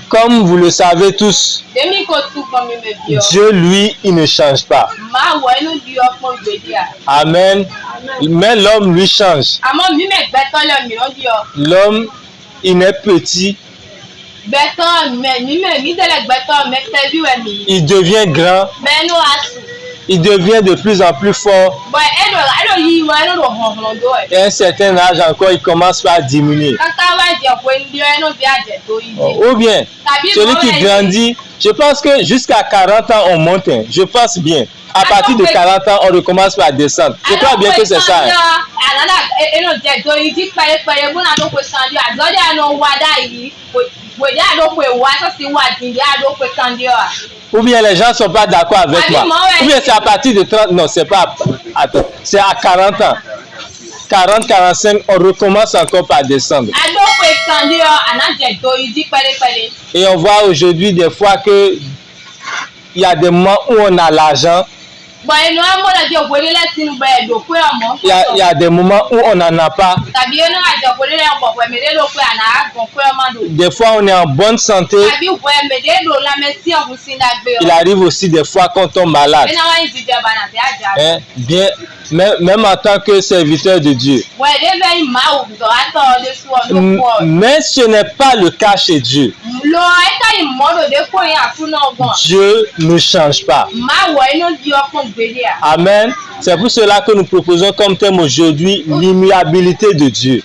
Comme vous le savez tous, Dieu, lui, il ne change pas. Amen. Mais l'homme, lui, change. L'homme, il est petit. Il devient grand. Il devient de plus en plus fort. Et à un certain âge encore, il commence par diminuer. Ou bien, celui qui grandit, je pense que jusqu'à 40 ans, on monte. Je pense bien. À partir de 40 ans, on recommence par descendre. Je crois bien que c'est ça. Ou bien les gens ne sont pas d'accord avec moi. Ou bien c'est à partir de 30. Non, c'est pas. Attends, c'est à 40 ans. 40, 45, on recommence encore par descendre. Et on voit aujourd'hui des fois que il y a des moments où on a l'argent. Il y a des moments où on n'en a pas. Des fois, on est en bonne santé. Il arrive aussi des fois qu'on tombe malade. Hein? Bien, même en tant que serviteur de Dieu. Mais ce n'est pas le cas chez Dieu. Dieu ne change pas. Amen. C'est pour cela que nous proposons comme thème aujourd'hui l'immuabilité de Dieu.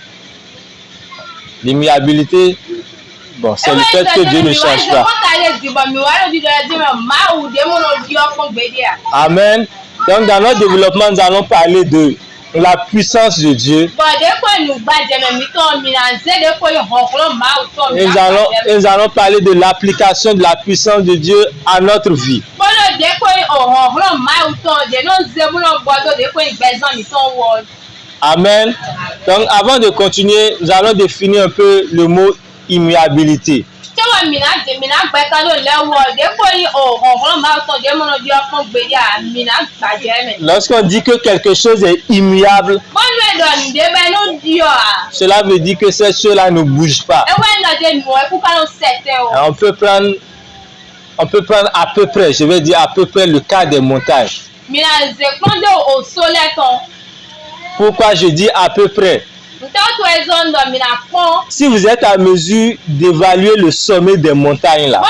L'immuabilité, bon, c'est le fait que Dieu ne change pas. Amen. Donc dans notre développement, nous allons parler de la puissance de Dieu. Et nous allons parler de l'application de la puissance de Dieu à notre vie. Amen. Donc avant de continuer, nous allons définir un peu le mot immuabilité. Lorsqu'on dit que quelque chose est immuable, cela veut dire que ces choses-là ne bougent pas. On peut prendre à peu près, je vais dire à peu près le cas des montagnes. Pourquoi je dis à peu près? Si vous êtes à mesure d'évaluer le sommet des montagnes là,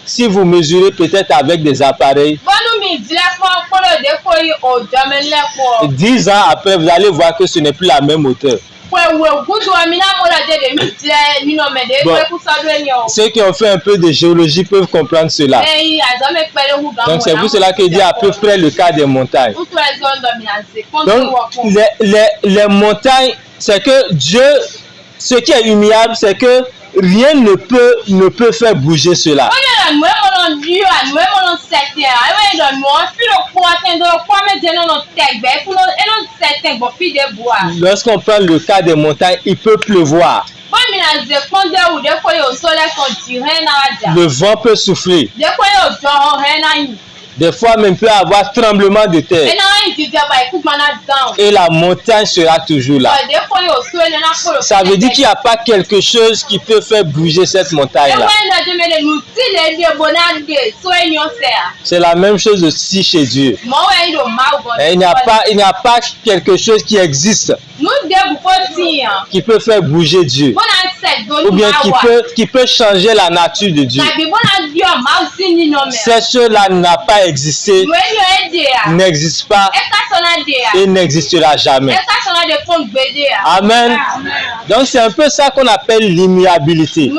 si vous mesurez peut-être avec des appareils, 10 ans après, vous allez voir que ce n'est plus la même hauteur. Bon, ceux qui ont fait un peu de géologie peuvent comprendre cela. Donc c'est pour cela qu'il dit à peu près le cas des montagnes. Donc les montagnes, c'est que Dieu, ce qui est immuable, c'est que rien ne peut faire bouger cela. Lorsqu'on prend le cas des montagnes, il peut pleuvoir. Le vent peut souffler. Des fois même peut y avoir tremblement de terre. Et la montagne sera toujours là. Ça veut dire qu'il n'y a pas quelque chose qui peut faire bouger cette montagne-là. C'est la même chose aussi chez Dieu. Et il n'y a pas quelque chose qui existe qui peut faire bouger Dieu. Ou bien qui peut changer la nature de Dieu. Cette chose-là n'a pas existé, n'existe pas et n'existera jamais. Amen. Donc c'est un peu ça qu'on appelle l'immuabilité.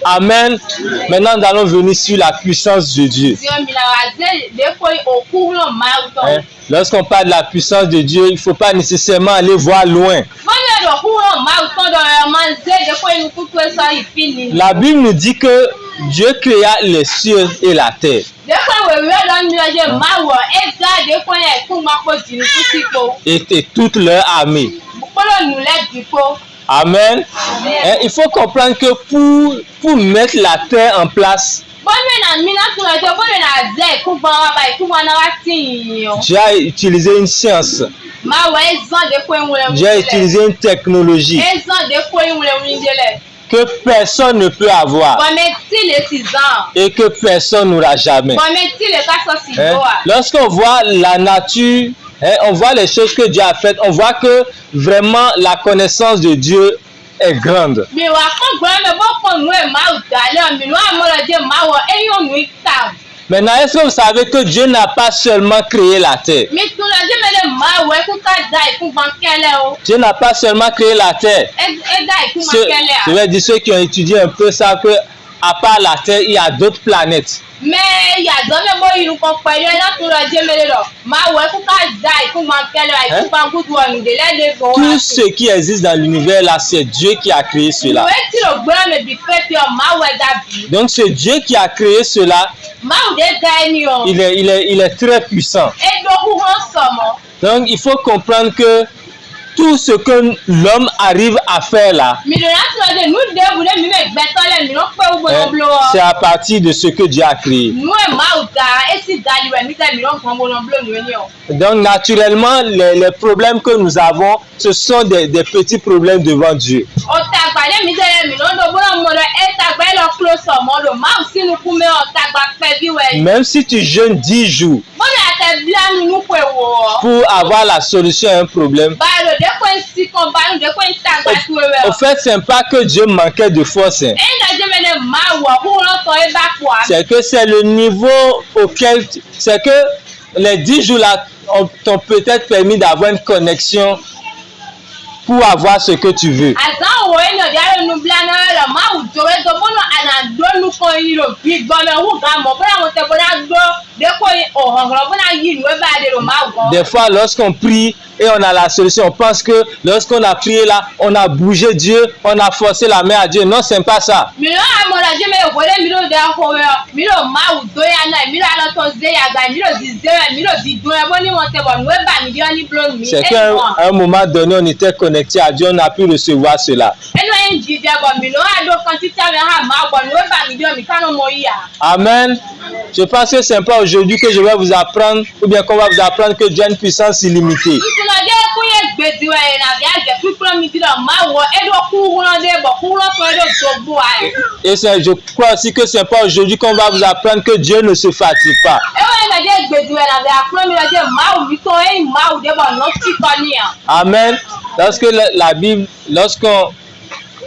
Amen. Maintenant nous allons venir sur la puissance de Dieu. Hein? Lorsqu'on parle de la puissance de Dieu, il ne faut pas nécessairement aller voir loin. La Bible nous dit que Dieu créa les cieux et la terre. Et toute leur armée. Amen. Il faut comprendre que pour mettre la terre en place, Dieu a utilisé une science. Dieu a utilisé une technologie que personne ne peut avoir et que personne n'aura jamais. Lorsqu'on voit la nature, on voit les choses que Dieu a faites, on voit que vraiment la connaissance de Dieu est grande. Maintenant, est-ce que vous savez que Dieu n'a pas seulement créé la terre? Dieu n'a pas seulement créé la terre. Je vais dire ceux qui ont étudié un peu ça, que à part la terre, il y a d'autres planètes. Tout ce qui existe dans l'univers là, c'est Dieu qui a créé cela. Donc c'est Dieu qui a créé cela. Il est très puissant. Donc il faut comprendre que tout ce que l'homme arrive à faire là, c'est à partir de ce que Dieu a créé. Donc naturellement, les problèmes que nous avons, ce sont des petits problèmes devant Dieu. Même si tu jeûnes 10 jours pour avoir la solution à un problème, au fait, c'est pas que Dieu manquait de force. C'est que c'est le niveau auquel... C'est que les 10 jours là t'ont peut-être permis d'avoir une connexion pour avoir ce que tu veux. Des fois, lorsqu'on prie et on a la solution, on pense que lorsqu'on a prié là, on a bougé Dieu, on a forcé la main à Dieu. Non, c'est pas ça. C'est qu'à un moment donné, on était connecté à Dieu, on a pu recevoir cela. Amen. Je pense que c'est pas aujourd'hui que je vais vous apprendre, ou bien qu'on va vous apprendre que Dieu a une puissance illimitée. Et je crois aussi que c'est pas aujourd'hui qu'on va vous apprendre que Dieu ne se fatigue pas. Amen.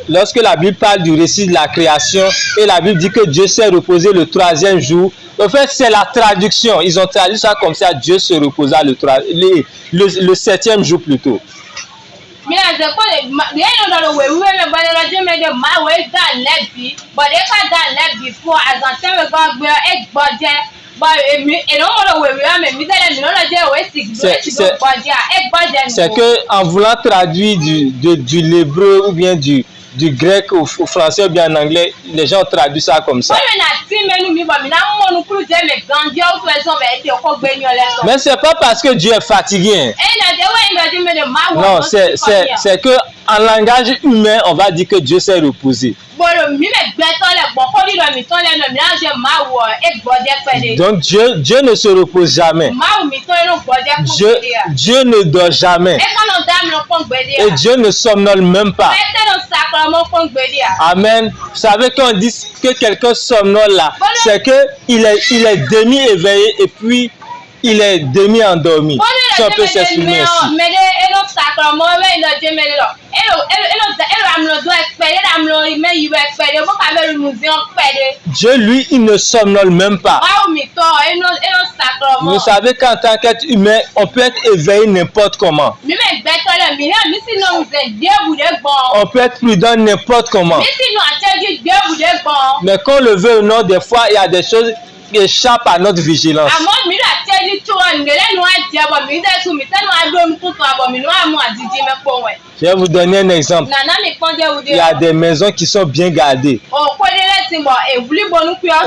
Lorsque la Bible parle du récit de la création et la Bible dit que Dieu s'est reposé le 3e jour, en fait c'est la traduction. Ils ont traduit ça comme ça, Dieu se reposa le 7e jour plutôt. C'est que en voulant traduire du l'hébreu ou bien du grec au français ou bien en anglais, les gens traduisent ça comme ça. Mais c'est pas parce que Dieu est fatigué. Non, c'est que en langage humain, on va dire que Dieu s'est reposé. Donc Dieu ne se repose jamais. Dieu ne dort jamais. Et Dieu ne somnole même pas. Amen. Vous savez quand on dit que quelqu'un somnole là, c'est que il est demi éveillé et puis il est demi endormi. Si on peut s'exprimer ainsi. Dieu, lui, il ne somnole même pas. Vous savez qu'en tant qu'être humain, on peut être éveillé n'importe comment. On peut être prudent n'importe comment. Mais quand on le veut ou non, des fois, il y a des choses qui échappent à notre vigilance. Je vais vous donner un exemple. Il y a des maisons qui sont bien gardées.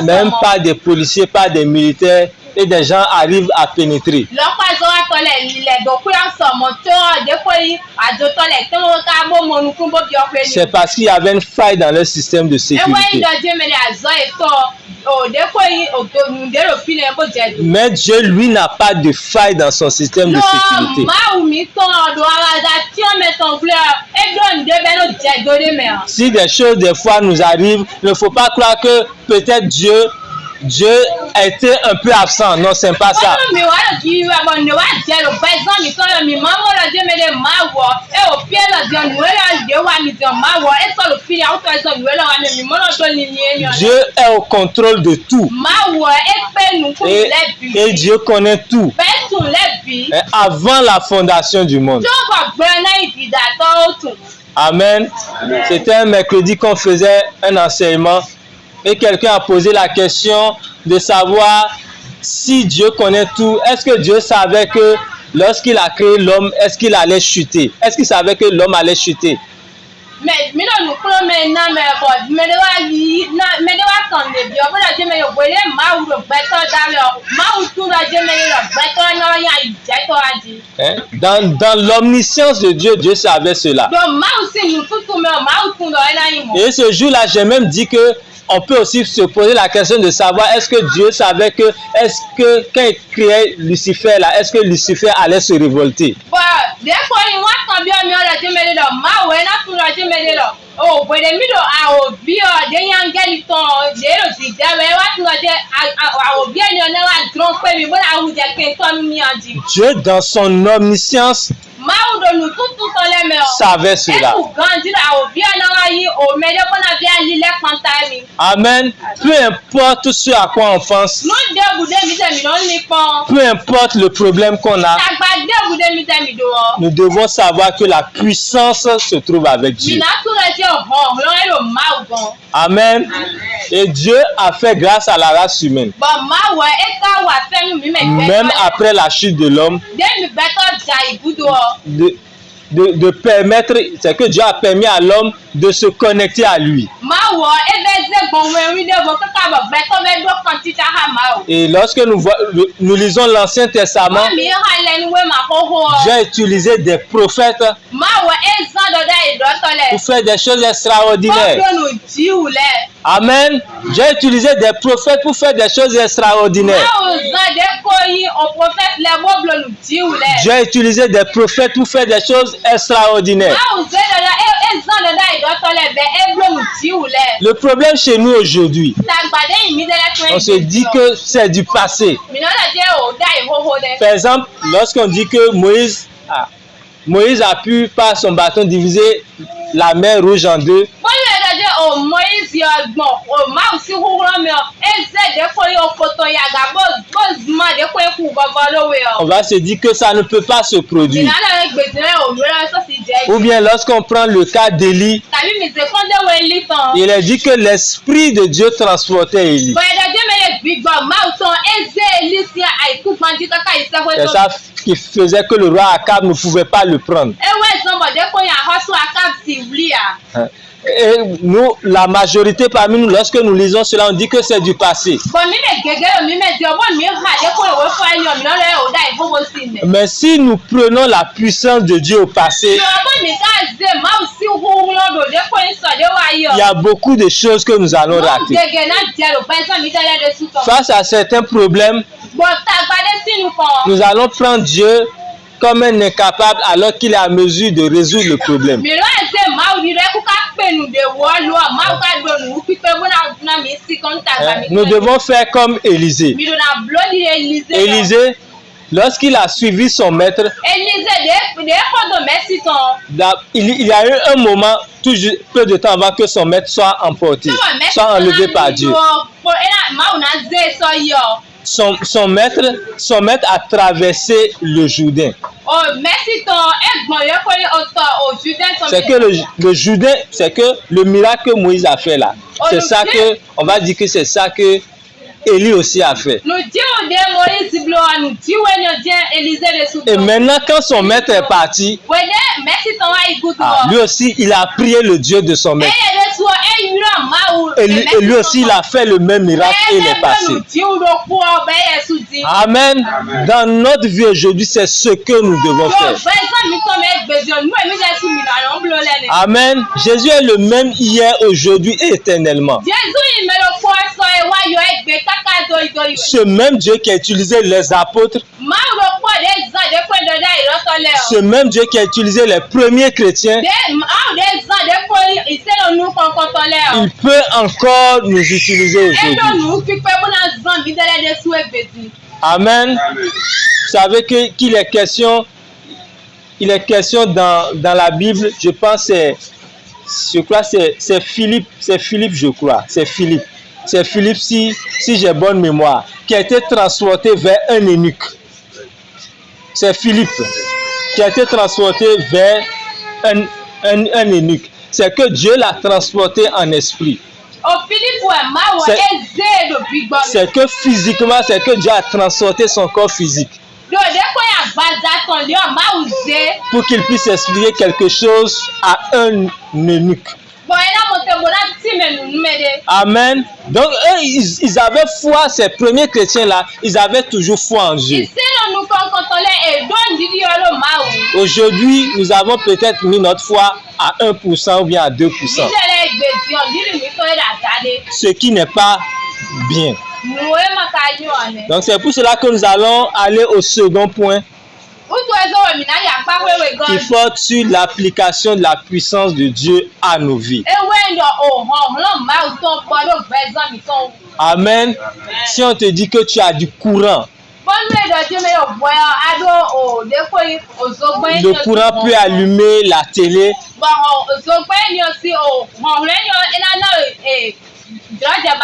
Même pas des policiers, pas des militaires. Et des gens arrivent à pénétrer. C'est parce qu'il y avait une faille dans leur système de sécurité. Mais Dieu, lui, n'a pas de faille dans son système de sécurité. Si des choses, des fois, nous arrivent, il ne faut pas croire que peut-être Dieu a été un peu absent. Non, c'est pas ça. Dieu est au contrôle de tout. Et Dieu connaît tout. Et avant la fondation du monde. Amen. C'était un mercredi qu'on faisait un enseignement. Et quelqu'un a posé la question de savoir si Dieu connaît tout. Est-ce que Dieu savait que lorsqu'il a créé l'homme, est-ce qu'il allait chuter? Est-ce qu'il savait que l'homme allait chuter? Dans l'omniscience de Dieu, Dieu savait cela. Et ce jour-là, j'ai même dit que on peut aussi se poser la question de savoir est-ce que Dieu savait que, quand il créait Lucifer là, est-ce que Lucifer allait se révolter? Dieu, dans son omniscience, savait cela. Amen. Peu importe ce à quoi on pense, peu importe le problème qu'on a, nous devons savoir que la puissance se trouve avec Dieu. Amen. Et Dieu a fait grâce à la race humaine. Même après la chute de l'homme, de permettre, c'est que Dieu a permis à l'homme de se connecter à lui. Et lorsque nous lisons l'Ancien Testament, Dieu a utilisé des prophètes pour faire des choses extraordinaires. Amen. Dieu a utilisé des prophètes pour faire des choses extraordinaires. Dieu a utilisé des prophètes pour faire des choses extraordinaires. Le problème chez nous aujourd'hui, on se dit que c'est du passé. Par exemple, lorsqu'on dit que Moïse a pu par son bâton diviser la mer Rouge en deux, on va se dire que ça ne peut pas se produire. Ou bien lorsqu'on prend le cas d'Élie, il a dit que l'Esprit de Dieu transportait Élie. C'est ça qui faisait que le roi Akab ne pouvait pas le prendre. Et nous, la majorité parmi nous, lorsque nous lisons cela, on dit que c'est du passé. Mais si nous prenons la puissance de Dieu au passé, il y a beaucoup de choses que nous allons rater. Face à certains problèmes, nous allons prendre Dieu comme un incapable alors qu'il est à mesure de résoudre le problème. Nous devons faire comme Élisée. Élisée, lorsqu'il a suivi son maître, il y a eu un moment, peu de temps avant que son maître soit emporté, soit enlevé par Dieu. Son maître a traversé le Jourdain. C'est que le Jourdain, c'est que le miracle que Moïse a fait là, c'est ça que, on va dire que c'est ça que Élie aussi a fait. Et maintenant, quand son maître est parti, lui aussi, il a prié le Dieu de son maître. Et lui aussi, il a fait le même miracle et il est passé. Amen. Dans notre vie aujourd'hui, c'est ce que nous devons faire. Amen. Jésus est le même hier, aujourd'hui et éternellement. Ce même Dieu qui a utilisé les apôtres, ce même Dieu qui a utilisé les premiers chrétiens, il peut encore nous utiliser aujourd'hui. Amen. Vous savez qu'il est question, dans la Bible, je pense, c'est Philippe, je crois. C'est Philippe, si j'ai bonne mémoire, qui a été transporté vers un eunuque. C'est Philippe qui a été transporté vers un eunuque. C'est que Dieu l'a transporté en esprit. C'est que physiquement, c'est que Dieu a transporté son corps physique pour qu'il puisse expliquer quelque chose à un eunuque. Amen. Donc eux, ils avaient foi, ces premiers chrétiens-là, ils avaient toujours foi en Dieu. Aujourd'hui, nous avons peut-être mis notre foi à 1% ou bien à 2%. Ce qui n'est pas bien. Donc c'est pour cela que nous allons aller au second point. Il faut sur l'application de la puissance de Dieu à nos vies. Amen. Si on te dit que tu as du courant, le courant peut allumer la télé.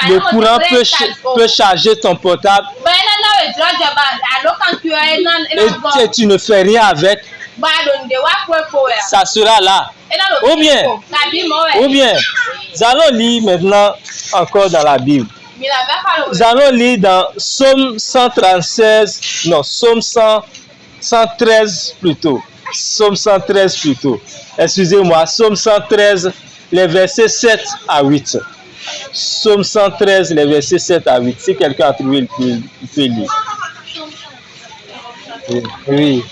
Le courant peut charger ton portable. Et tu ne fais rien avec. Ça sera là. Ou bien, nous allons lire maintenant encore dans la Bible. Nous allons lire dans Psaume 113 plutôt. Psaume 113 plutôt. Excusez-moi, Psaume 113, les versets 7 à 8. Psaume 113, les versets 7 à 8. Si quelqu'un a trouvé, il peut lire. Oui.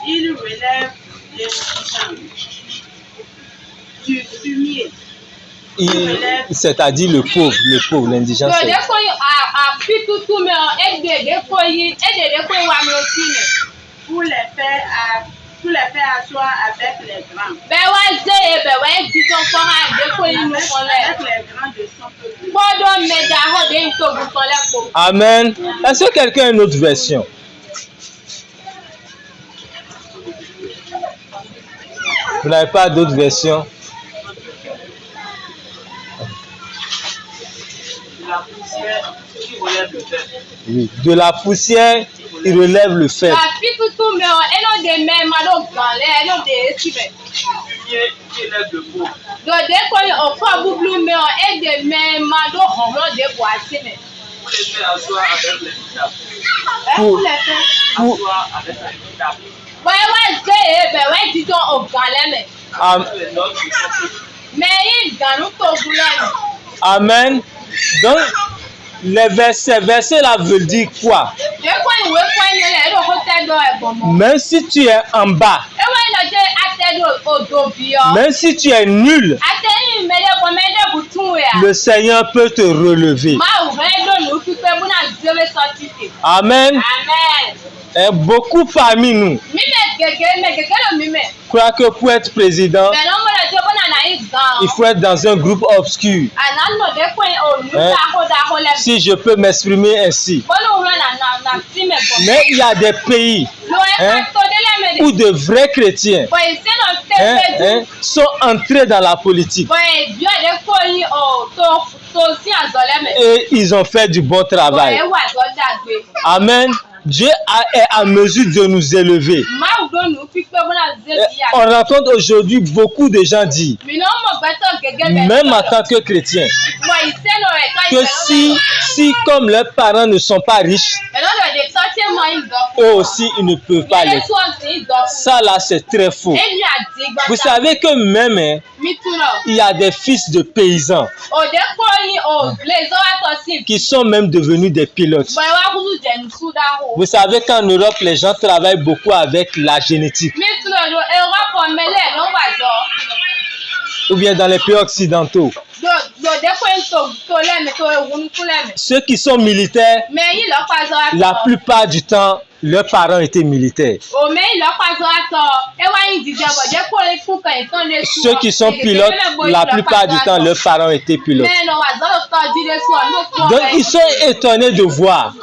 Il relève l'indigent du fumier. C'est-à-dire le pauvre, l'indigent. Pour les faire asseoir avec les grands. Avec les grands de son peuple. Amen. Est-ce que quelqu'un a une autre version? Vous n'avez pas d'autres versions? Oui. De la poussière, il relève le fait. Amen. Donc, les versets là veulent dire quoi? Même si tu es en bas, même si tu es nul, le Seigneur peut te relever. Amen. Et beaucoup parmi nous croient que pour être président, il faut être dans un groupe obscur. Si je peux m'exprimer ainsi. Mais il y a des pays où de vrais chrétiens sont entrés dans la politique. Et ils ont fait du bon travail. Amen. Dieu est à mesure de nous élever. On rencontre aujourd'hui beaucoup de gens dire, même en tant que chrétiens, que si comme leurs parents ne sont pas riches, eux aussi, ils ne peuvent pas les faire. Ça là, c'est très faux. Vous savez que même, hein, il y a des fils de paysans qui sont même devenus des pilotes. Vous savez qu'en Europe, les gens travaillent beaucoup avec la génétique. Ou bien dans les pays occidentaux. Ceux qui sont militaires, la plupart du temps, leurs parents étaient militaires. Ceux qui sont pilotes, la plupart du temps, leurs parents étaient pilotes. Donc, ils sont étonnés de voir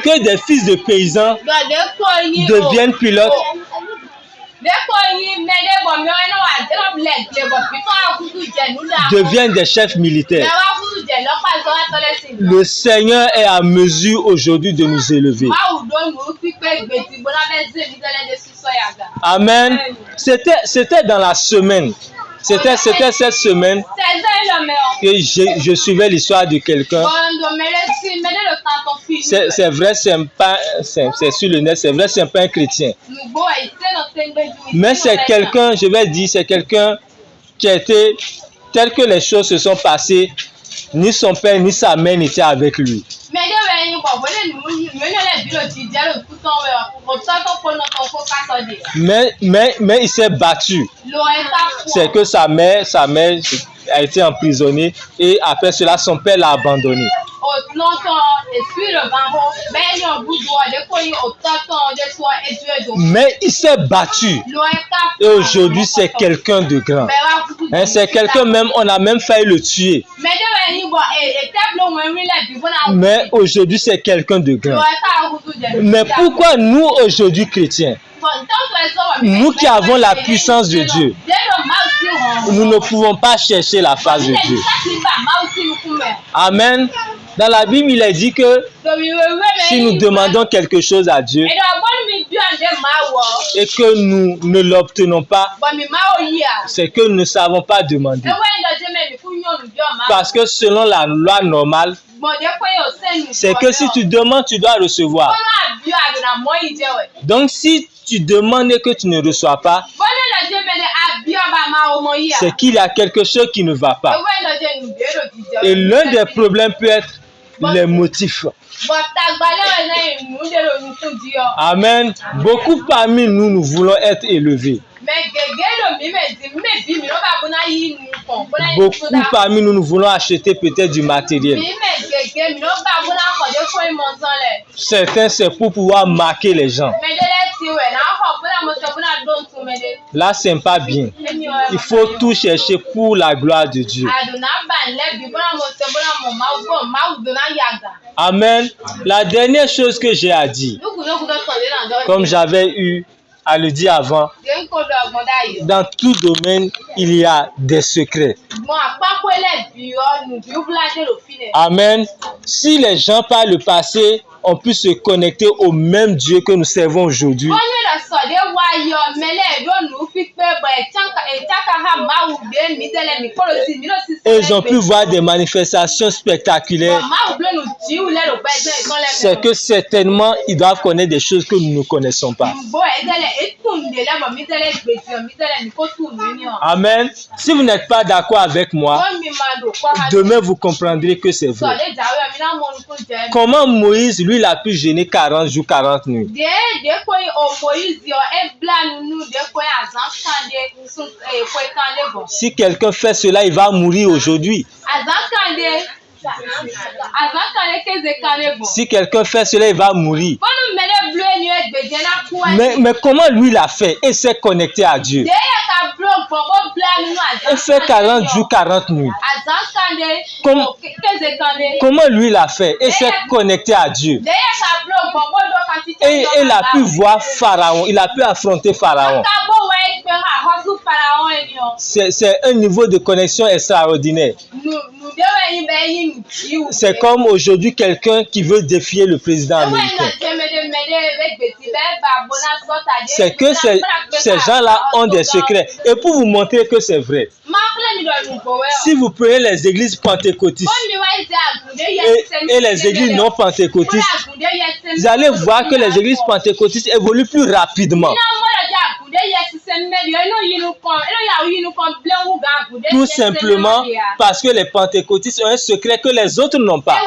que des fils de paysans deviennent pilotes. Deviennent des chefs militaires. Le Seigneur est à mesure aujourd'hui de nous élever. Amen. C'était dans la semaine. C'était cette semaine que je suivais l'histoire de quelqu'un. C'est vrai, c'est sur le net, c'est vrai, c'est pas un chrétien. Mais c'est quelqu'un, je vais dire, c'est quelqu'un qui a été, tel que les choses se sont passées, ni son père ni sa mère n'étaient avec lui. Mais il s'est battu. C'est que sa mère a été emprisonnée et après cela, son père l'a abandonné. Mais il s'est battu. Et aujourd'hui, c'est quelqu'un de grand. Hein, c'est quelqu'un même, on a même failli le tuer. Mais aujourd'hui, c'est quelqu'un de grand. Mais pourquoi nous, aujourd'hui, chrétiens, nous qui avons la puissance de Dieu, nous ne pouvons pas chercher la face de Dieu? Amen. Dans la Bible, il est dit que si nous demandons quelque chose à Dieu et que nous ne l'obtenons pas, c'est que nous ne savons pas demander. Parce que selon la loi normale, c'est que si tu demandes, tu dois recevoir. Donc si tu demandes et que tu ne reçois pas, c'est qu'il y a quelque chose qui ne va pas. Et l'un des problèmes peut être les motifs. Amen. Beaucoup parmi nous, nous voulons être élevés. Beaucoup parmi nous, nous voulons acheter peut-être du matériel. Certains, c'est pour pouvoir marquer les gens. Là, c'est pas bien. Il faut tout chercher pour la gloire de Dieu. Amen. La dernière chose que j'ai à dire, comme j'avais eu à le dire avant, dans tout domaine, il y a des secrets. Amen. Si les gens par le passé ont pu se connecter au même Dieu que nous servons aujourd'hui, ils ont pu voir des manifestations spectaculaires. C'est que certainement, ils doivent connaître des choses que nous ne connaissons pas. Amen. Si vous n'êtes pas d'accord avec moi, demain vous comprendrez que c'est vrai. Comment Moïse, lui, il a pu jeûner 40 jours, 40 nuits? Si quelqu'un fait cela, il va mourir aujourd'hui. Si quelqu'un fait cela, il va mourir. Mais comment lui l'a fait? Il s'est connecté à Dieu. Il fait 40 jours, 40 nuits. Comment lui l'a fait? Il s'est connecté à Dieu. Et il a pu voir Pharaon. Il a pu affronter Pharaon. C'est un niveau de connexion extraordinaire. C'est comme aujourd'hui quelqu'un qui veut défier le président américain. C'est que ces gens-là ont des secrets. Et pour vous montrer que c'est vrai, Si vous prenez les églises pentecôtistes et les églises non pentecôtistes, vous allez voir que les églises pentecôtistes évoluent plus rapidement. Tout simplement parce que les pentecôtistes ont un secret que les autres n'ont pas.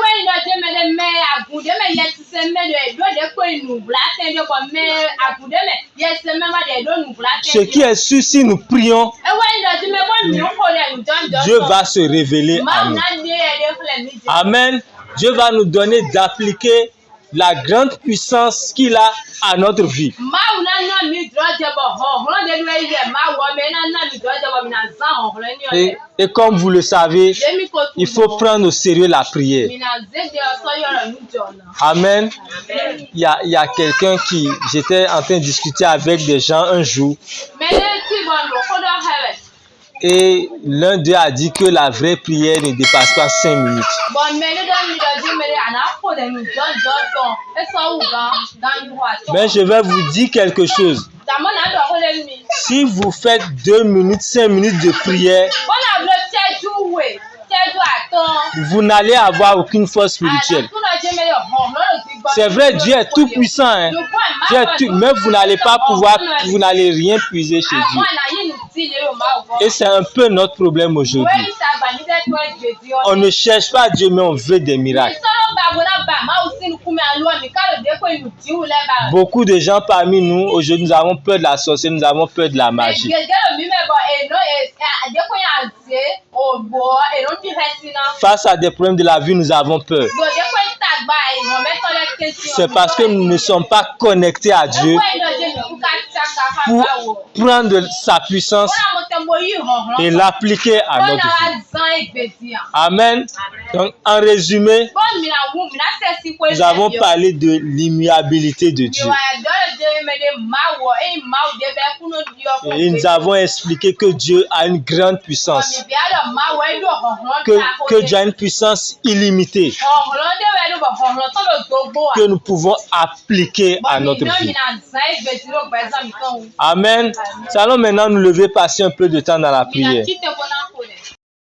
Ce qui est sûr, si nous prions, Dieu va se révéler à nous. Amen. Dieu va nous donner d'appliquer la grande puissance qu'il a à notre vie. Et comme vous le savez, il faut prendre au sérieux la prière. Amen. Il y a quelqu'un qui, j'étais en train de discuter avec des gens un jour. Et l'un d'eux a dit que la vraie prière ne dépasse pas 5 minutes. Mais je vais vous dire quelque chose. Si vous faites 2 minutes, 5 minutes de prière, vous n'allez avoir aucune force spirituelle. C'est vrai, Dieu est tout puissant, hein? Mais vous n'allez pas pouvoir, vous n'allez rien puiser chez Dieu. Et c'est un peu notre problème aujourd'hui. On ne cherche pas Dieu, mais on veut des miracles. Beaucoup de gens parmi nous, aujourd'hui, nous avons peur de la sorcellerie, nous avons peur de la magie. Face à des problèmes de la vie, nous avons peur. C'est parce que nous ne sommes pas connectés à Dieu pour prendre sa puissance et l'appliquer à notre vie. Amen. Donc, en résumé, nous avons parlé de l'immuabilité de Dieu. Et nous avons expliqué que Dieu a une grande puissance. Que Dieu a une puissance illimitée. Que nous pouvons appliquer à notre vie. Amen. Nous allons maintenant nous lever, passer un peu de temps dans la prière.